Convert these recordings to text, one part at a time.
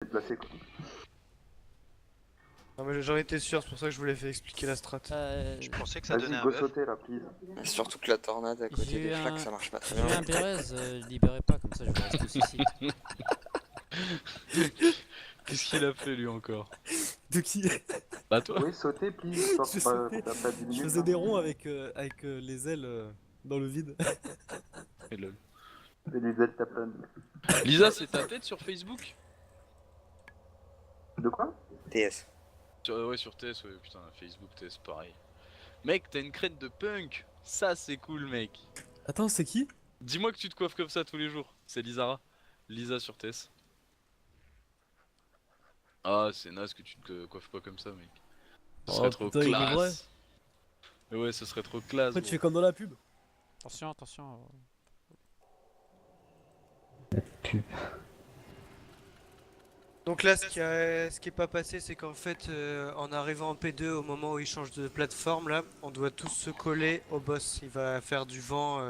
déplacer quoi. Non mais j'en étais sûr, c'est pour ça que je voulais faire expliquer la strat. Je pensais que ça donnait Vas-y, un go buff. sauter là, please. Surtout que la tornade à côté J'ai des eu flaques un- ça marche pas très J'ai eu bien. un Bérez, libérez pas, comme ça je vous reste tous ici. Qu'est-ce qu'il a fait lui encore? De qui? Bah toi. Oui, sauter, please. Genre, Je pas, sautais. t'as pas 10 Je minutes. faisais hein. des ronds avec, les ailes dans le vide. Et lol. Et les ailes tapent. Lisa, c'est ta tête sur Facebook? De quoi? TS. Ouais, sur TS, ouais, putain, Facebook, TS, pareil. Mec, t'as une crête de punk. Ça, c'est cool, mec. Attends, c'est qui? Dis-moi que tu te coiffes comme ça tous les jours. C'est Lisara. Lisa sur TS. Ah, c'est naze que tu te coiffes pas comme ça, mec. Ce Oh, serait trop putain, il est vrai. classe. Mais ouais, ce serait trop classe. Après, tu gros. fais comme dans la pub. Attention, attention. Donc là, ce qui est pas passé, c'est qu'en fait, en arrivant en P2, au moment où il change de plateforme, là, on doit tous se coller au boss. Il va faire du vent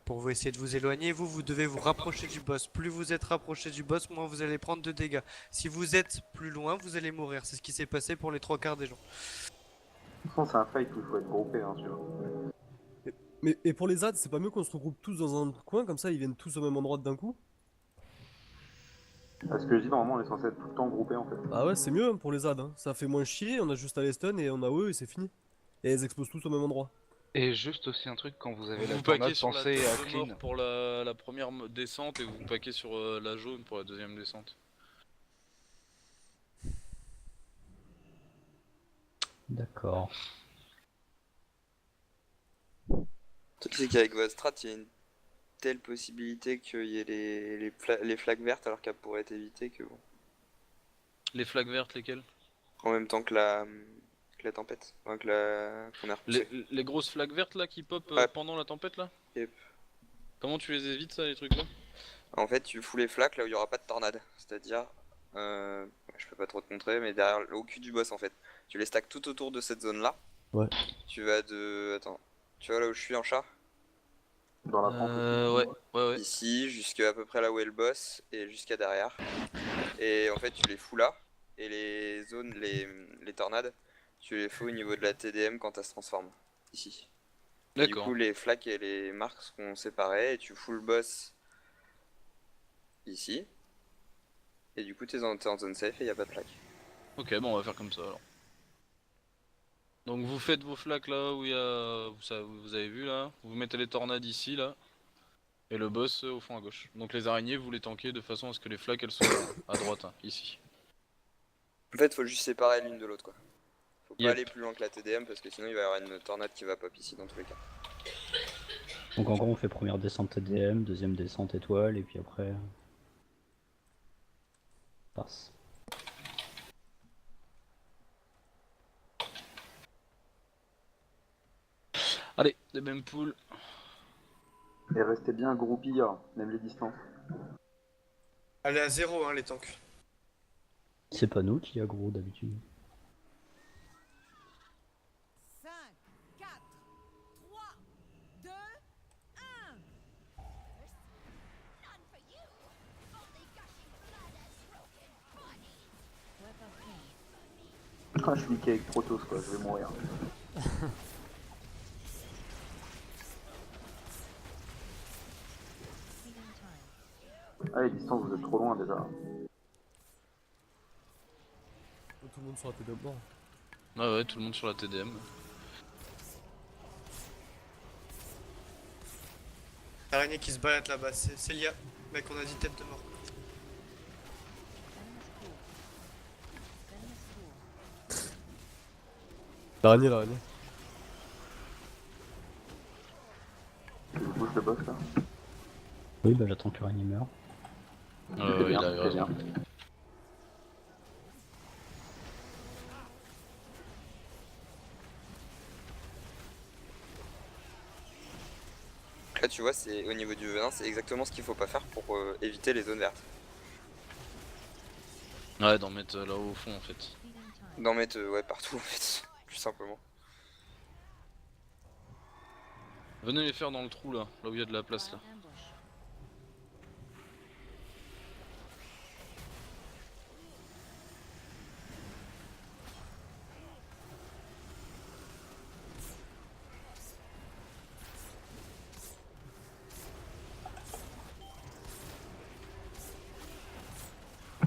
pour vous essayer de vous éloigner. Vous devez vous rapprocher du boss. Plus vous êtes rapproché du boss, moins vous allez prendre de dégâts. Si vous êtes plus loin, vous allez mourir. C'est ce qui s'est passé pour les 3 quarts des gens. De toute façon, c'est un fight où il faut être groupé, hein, tu vois. Mais et pour les ZAD, c'est pas mieux qu'on se regroupe tous dans un coin, comme ça ils viennent tous au même endroit d'un coup? Parce que je dis, normalement, on est censé être tout le temps groupé en fait. Ah ouais, c'est mieux hein, pour les ZAD. Hein. Ça fait moins chier, on a juste à les stun et on a eux et c'est fini. Et elles explosent tous au même endroit. Et juste aussi un truc, quand vous avez la Vous tornade, paquez sur la pensez à tour de clean. mort pour la première descente et vous paquez sur la jaune pour la deuxième descente. D'accord. Le truc c'est qu'avec votre strat, il y a une telle possibilité qu'il y ait les flaques vertes alors qu'elles pourraient être évitées que bon. Les flaques vertes, lesquelles? En même temps que la tempête. Enfin, qu'on a repoussé. Les grosses flaques vertes là qui pop Ouais. pendant la tempête là? Yep. Comment tu les évites ça, les trucs là? En fait, tu fous les flaques là où il n'y aura pas de tornade. C'est-à-dire, je peux pas trop te montrer, mais derrière, au cul du boss en fait. Tu les stacks tout autour de cette zone là. Ouais. Tu vas de. Attends. Tu vois là où je suis en chat? Dans la pente. Ouais. Ici, jusqu'à à peu près là où est le boss et jusqu'à derrière. Et en fait, tu les fous là. Et les zones, les tornades, tu les fous au niveau de la TDM quand elle se transforme. Ici. Et du D'accord. coup, les flaques et les marques seront séparées et tu fous le boss ici. Et du coup, t'es en zone safe et y a pas de flaque. Ok, bon, on va faire comme ça alors. Donc vous faites vos flaques là où il y a. Vous avez vu là. Vous mettez les tornades ici là. Et le boss au fond à gauche. Donc les araignées, vous les tankez de façon à ce que les flaques elles soient à droite, hein, ici. En fait, faut juste séparer l'une de l'autre quoi. Faut pas Yep. aller plus loin que la TDM parce que sinon il va y avoir une tornade qui va pop ici dans tous les cas. Donc en gros on fait première descente TDM, deuxième descente étoile et puis après... passe. Allez, les mêmes poules. Et restez bien groupis, hein, même les distances. Allez à 0 hein, les tanks. C'est pas nous qui aggro d'habitude. 5, 4, 3, 2, 1. Ah, je suis niqué avec Protoss quoi, je vais mourir. Ah, les distances, vous êtes trop loin déjà. Tout le monde sur la TDM. Bon. Ouais, tout le monde sur la TDM. L'araignée qui se balade là-bas, c'est Célia. Mec, on a dit tête de mort. L'araignée. Je bouge le boss là. Oui bah j'attends que Ragné meure. Il a c'est raison. bien. Là tu vois, c'est au niveau du venin, c'est exactement ce qu'il faut pas faire pour éviter les zones vertes. Ouais, d'en mettre là-haut au fond en fait. D'en mettre ouais partout en fait, plus simplement. Venez les faire dans le trou là où il y a de la place là.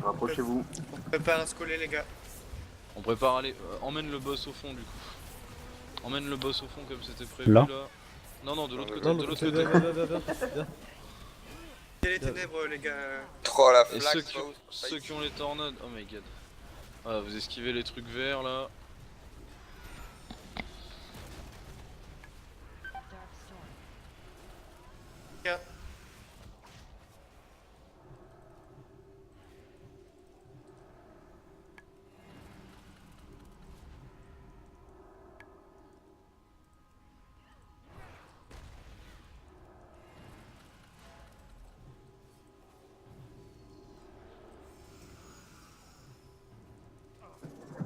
Rapprochez-vous. On prépare à se coller, les gars. On prépare, allez, emmène le boss au fond du coup. Emmène le boss au fond comme c'était prévu Là là. Non, non, de l'autre côté, Non, de le l'autre côté, côté. viens. Quel les ténèbres, les gars? Oh la Et flaque, ceux qui ont les tornades, oh my god. Ah, vous esquivez les trucs verts là.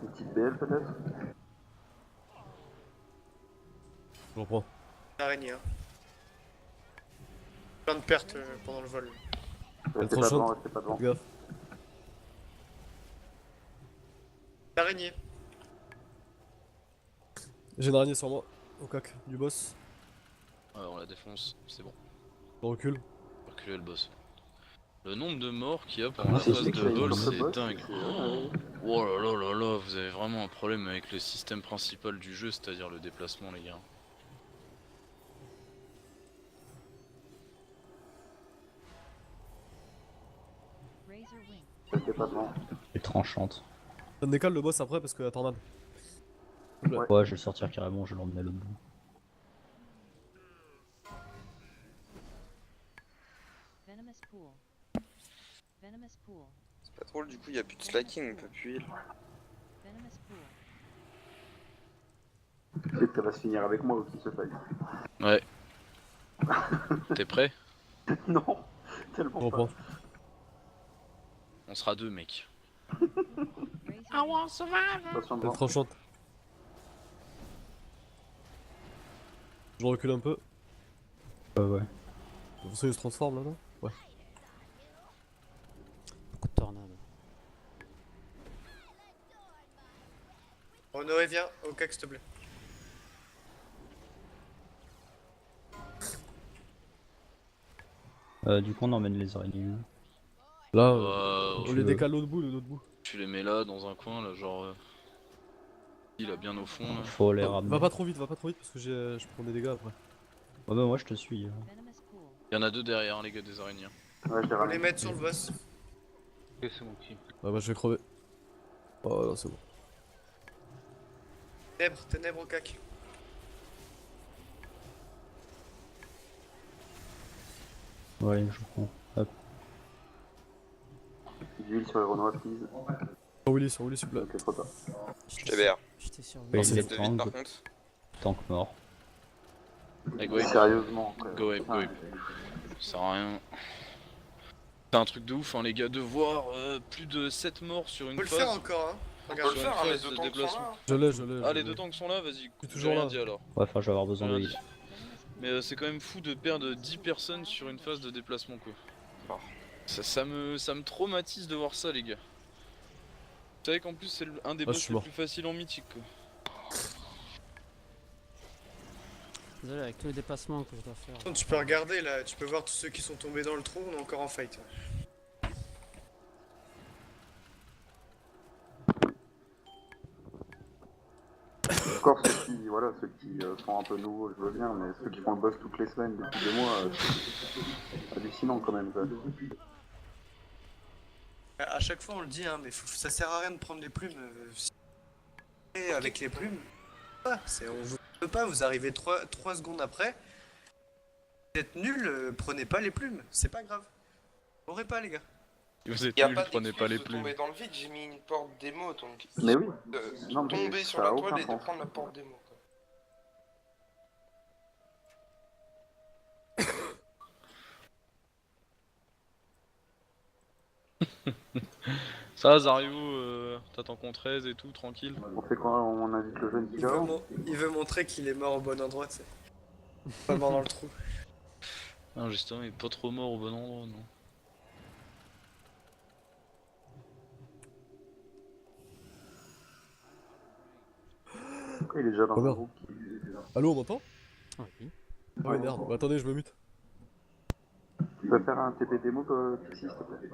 Une petite BL peut-être. Je reprends. Araignée, hein. Plein de pertes pendant le vol. Restez trop pas chaude. devant, restez pas devant. Fais gaffe. Araignée. J'ai une araignée sur moi. Au cac du boss. Ouais, on la défonce, c'est bon. Je recule. Reculer le boss. Le nombre de morts qu'il y a pendant la C'est phase de que ça, il vol, manque le c'est boss, dingue. Oh là là là là, vous avez vraiment un problème avec le système principal du jeu, c'est-à-dire le déplacement, les gars. Restez pas devant. Les tranchantes. Ça me décale le boss après parce que la tornade. Ouais. Ouais, je vais le sortir carrément, je vais l'emmener à l'autre bout. Venomous pool. Venomous pool. C'est pas drôle, du coup, il y a plus de slacking, on peut plus heal. Venomous pool. Tu sais que ça va se finir avec moi ou qu'il se faille. Ouais. T'es prêt? Non, Je tellement pas. reprends. On sera deux, mec. Razor wing. Attention Elle devant. tranchante. Je recule un peu. Ouais. De toute façon, il se transforme là, non? Ouais. Beaucoup de tornades. Honoré, viens, au cac, s'il te plaît. Du coup, on emmène les araignées où? Là, Euh, on les décale l'autre bout, de l'autre bout. Tu les mets là, dans un coin, là, genre... Il a bien au fond, là. Faut les ramener. Va pas trop vite parce que je prends des dégâts après. Ouais, bah moi je te suis. Venomous pool. Il y en a deux derrière, hein, les gars, des araignées. Ouais, je les Faut les ramène. mettre sur le boss. Ok, c'est mon team. Ouais, bah je vais crever. Oh non, c'est bon. Ténèbres au cac. Ouais, je prends. Hop. D'huile sur les Renois, please. Sur Willy, s'il vous plaît. Ok, trop tard. Je TBR. J'étais sur Ouais, lui. il est De vite, par tank, contre. tank mort. Allez, go ape. Sérieusement. quoi. Go ape, go ape. Ça sert à rien. C'est un truc de ouf, hein, les gars, de voir plus de 7 morts sur une Faut le phase. faire encore, hein. Regarde, Sur une faire, hein, phase les de deux tanks sont déplacement. là. Je l'ai. Ah, les deux tanks sont là, vas-y. suis J'ai toujours rien là. dit alors. Ouais, enfin, je vais avoir besoin de Rien heal. dit. Mais c'est quand même fou de perdre 10 personnes sur une phase de déplacement, quoi. Oh. Ça me traumatise de voir ça, les gars. Vous savez qu'en plus, c'est un des Ah, boss je suis les mort. plus faciles en mythique, quoi. Désolé, avec tous les déplacements que je dois faire. Tu peux regarder là, tu peux voir tous ceux qui sont tombés dans le trou, on est encore en fight. Encore ceux qui sont un peu nouveaux, je veux bien, mais ceux qui font le boss toutes les semaines depuis 2 mois, c'est hallucinant quand même. Quoi. À chaque fois on le dit, hein, mais ça sert à rien de prendre les plumes. Et avec les plumes, on vous peut pas, vous arrivez 3 secondes après. Vous êtes nul, prenez pas les plumes, c'est pas grave. M'aurez pas les gars. Vous êtes Y a nuls, pas prenez pas les d'excuse de plumes. tomber dans le vide, j'ai mis une porte démo donc. Mais oui. De Non, mais tomber sur ça la a aucun toile et de sens. prendre la porte démo. Quoi. Ça, Zario, t'attends qu'on 13 et tout, tranquille. On fait quoi? On invite le jeune qui dort? Il veut montrer qu'il est mort au bon endroit, tu sais. Pas mort dans le trou. Non, justement, il est pas trop mort au bon endroit, non. Pourquoi il est déjà dans Oh, le merde. groupe? Allô, on m'entend? Oui. Ah ouais, merde. Bah, attendez, je me mute. Tu peux faire un TP démo, Pixie, s'il te plaît?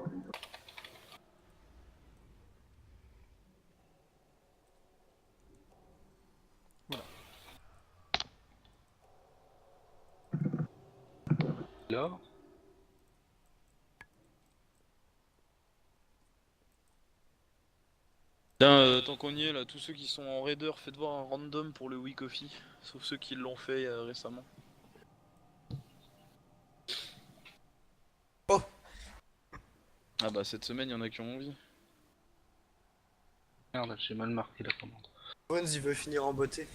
là. Tiens, tant qu'on y est là, tous ceux qui sont en raider, faites voir un random pour le Wii Coffee. Sauf ceux qui l'ont fait récemment. Oh. Ah bah cette semaine, il y en a qui ont envie. Merde, j'ai mal marqué la commande. Bones, il veut finir en beauté.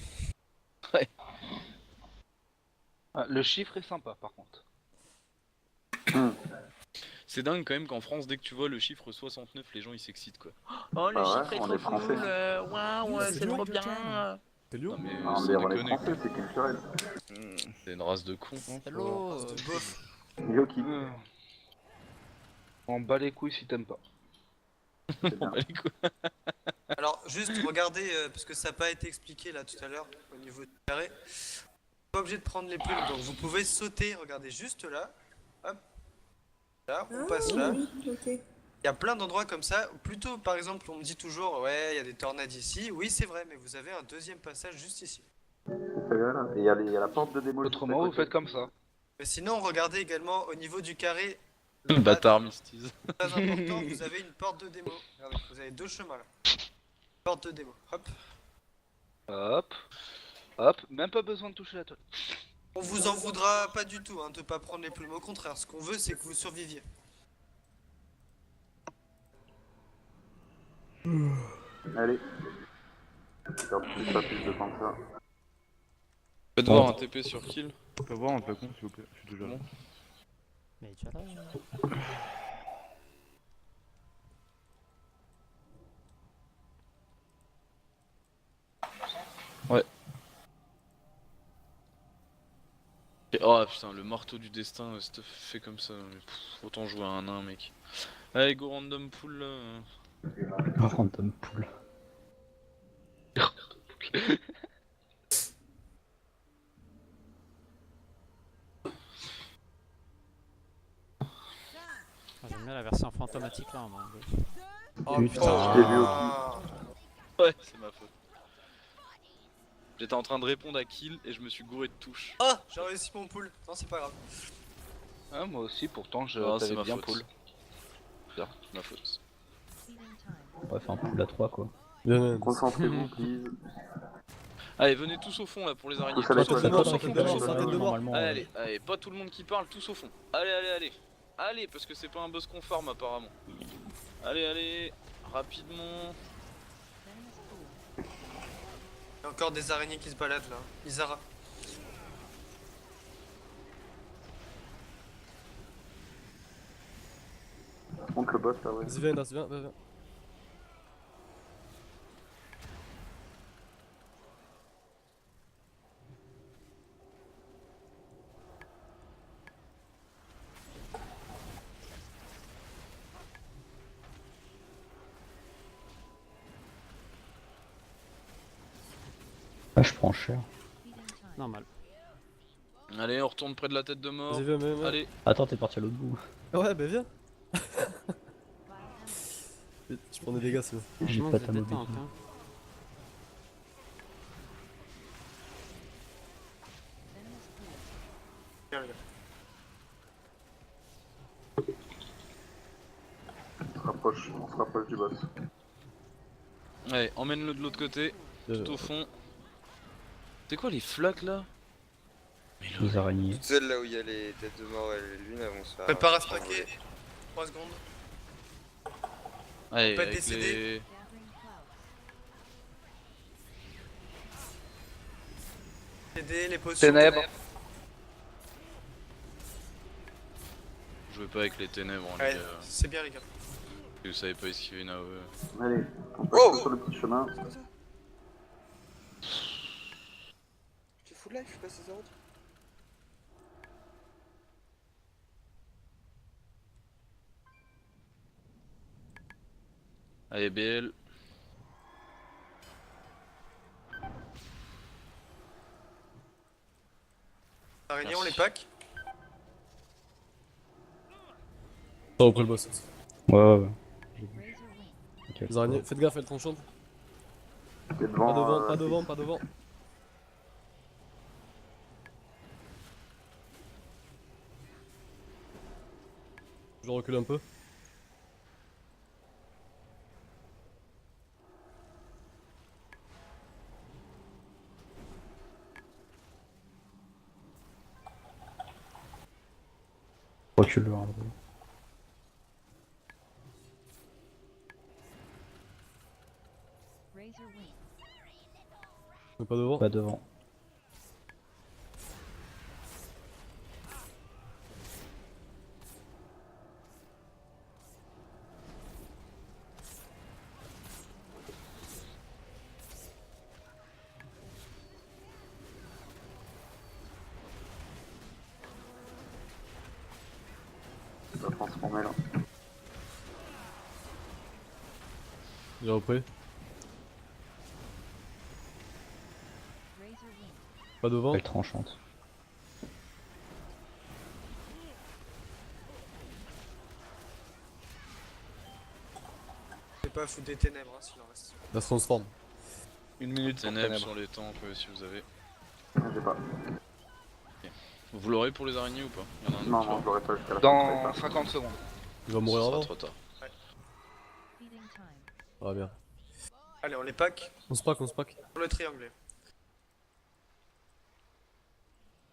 Ah, le chiffre est sympa par contre. C'est dingue quand même qu'en France, dès que tu vois le chiffre 69, les gens ils s'excitent quoi. Oh le Bah ouais, chiffre est on trop est français. cool, ouais, c'est trop bien. T'es Lyon? Non mais Non, sans mais on est déconner, français, c'est culturel. c'est une race de cons. Hello Yoki, On bat les couilles si t'aimes pas. c'est bien. Alors, juste regardez, parce que ça n'a pas été expliqué là tout à l'heure au niveau du carré. Pas obligé de prendre les plumes, donc vous pouvez sauter, regardez juste là. Hop. Là, on passe là. Il y a plein d'endroits comme ça. Plutôt, par exemple, on me dit toujours, ouais, il y a des tornades ici. Oui, c'est vrai, mais vous avez un deuxième passage juste ici. C'est très bien là. Et il y a la porte de démo. juste à Autrement, vous côté. faites comme ça. Mais sinon, regardez également au niveau du carré. Bâtard Mystise. Très important, vous avez une porte de démo. Regardez, vous avez deux chemins là. Porte de démo. Hop. Hop. Hop. Même pas besoin de toucher la toile. On vous en voudra pas du tout de pas prendre les plumes. Au contraire, ce qu'on veut, c'est que vous surviviez. Allez. Faire pas plus de temps que ça. Faites voir un TP sur kill. On peut voir un flacon s'il vous plaît, je suis déjà là. Mais tu as là. Ouais. Et- oh putain, le marteau du destin, c'est fait comme ça. Mais autant jouer à un nain, mec. Allez, go random pool là. Random pool. J'aime bien la version fantomatique là. Moi. Oh Putain. putain. Je l'ai vu aussi. Ouais, c'est ma faute. J'étais en train de répondre à kill et je me suis gouré de touche. Ah, j'ai réussi mon pool. Non, c'est pas grave. Ah, moi aussi, pourtant, je Non, c'est t'avais ma bien faute. pull. C'est ma faute. On va faire un pool à 3 quoi. Bien, bien. Concentrez-vous, please. Allez, venez tous au fond là pour les araignées. Tous à la Tous au toile. fond, tous au Tête fond, de mort, tous au fond. tête de mort. Normalement, Allez, allez, pas tout le monde qui parle, tous au fond. Allez, allez, allez. Allez, parce que c'est pas un boss qu'on farm apparemment. Allez, allez, rapidement. Il y a encore des araignées qui se baladent là. Isara. Monte le boss là, ouais. Vas-y, viens, Nas, viens, viens. Ah, je prends cher. Normal. Allez, on retourne près de la tête de mort. Vas-y, viens, viens, viens. Allez, Attends, t'es parti à l'autre bout. Ouais, bah viens. Je prends des dégâts, c'est bon. J'ai Manque pas de ta mobilité. détente, hein. Bien, les gars. On se rapproche du boss. allez, emmène-le de l'autre côté, tout au fond. C'est quoi les flaques là? Mais le... Les araignées. Toutes celles là où il y a les têtes de mort et les lunes, elles vont se faire. Prépare à stacker. 3 secondes. Allez, Pas avec décédé. les... Aider les potions. Ténèbres. Jouez pas avec les ténèbres, hein, Ouais, les gars. c'est bien les gars. Vous savez pas esquiver une AOE. Allez, on passe sur le petit chemin. Tu fous de life, je suis passé 0. Allez, BL. Araignées, on les pack. Attends, après le boss. Ouais, ouais, ouais. Ok. Les araignées, faites gaffe, elles tranchantent. T'es devant. Pas devant, pas devant, pas devant. Je recule un peu. Recule un peu. Razor wing. Mais pas devant. Pas devant. Je dois transformer là. J'ai repris. Razor wing. Pas devant. Belle tranchante. C'est pas foutre des ténèbres hein, s'il en reste. Ça se transforme. 1 minute pour Ténèbres ténèbres. sur les tempes si vous avez. J'ai pas. Vous l'aurez pour les araignées ou pas? Il y en a un Non, autre, non, là. je l'aurais pas jusqu'à la fin. Dans 50 secondes. Il va mourir Ce sera avant. trop tard. Feeding time. Ah bien. Allez, on les pack On se pack, on se pack. sur le triangle.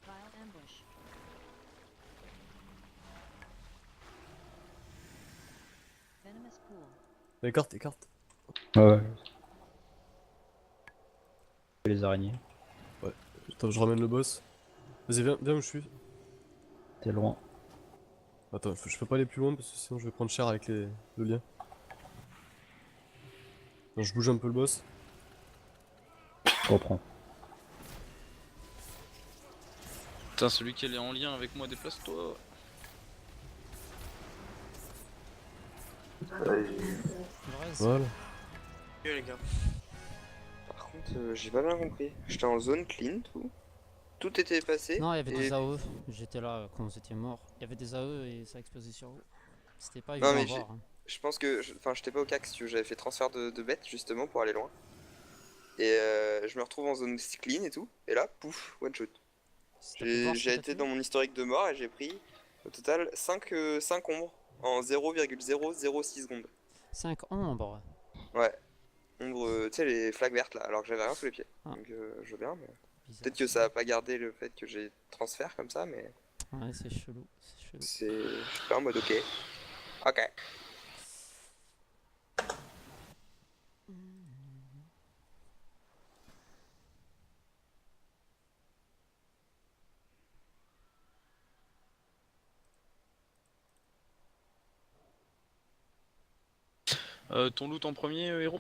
Vile ambush. Venomous pool. Écarte, écarte. Ouais. Les araignées. Attends, je ramène le boss. Vas-y, viens où je suis. T'es loin. Attends, je peux pas aller plus loin parce que sinon je vais prendre cher avec le lien. Non, je bouge un peu le boss. Je reprends. Putain, celui qui est en lien avec moi, déplace-toi. Allez, Le reste. Voilà. Mieux les gars. Par contre, j'ai pas bien compris. J'étais en zone clean, tout. Tout était passé. Non, il y avait et- des AOE. J'étais là quand vous étiez mort. Il y avait des AOE et ça explosait sur vous. C'était pas Non, évident mais à voir. Hein. Je pense que. Enfin, j'étais pas au CAC, si tu veux, j'avais fait transfert de bêtes justement pour aller loin. Et je me retrouve en zone clean et tout. Et là, pouf, one shot. T'as pu voir ce J'ai que t'as été tué dans mon historique de mort et j'ai pris au total 5 ombres en 0,006 secondes. 5 ombres. Ouais. Ombres, tu sais, les flaques vertes là, alors que j'avais rien sous les pieds. Ah. Donc je veux bien, mais. Bizarre. Peut-être que ça a pas gardé le fait que j'ai transfert comme ça, mais. Ouais, c'est chelou. C'est chelou. Je suis pas en mode ok. Ok. Ton loot en premier, héros?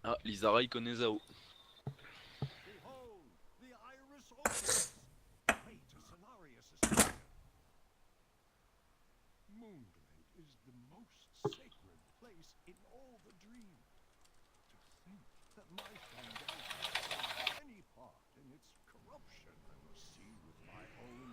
Ah, Lizara, il connaît Zao. Moonglade is the most sacred place in all the dream. To think that my foundation had any part in its corruption, I must see with my own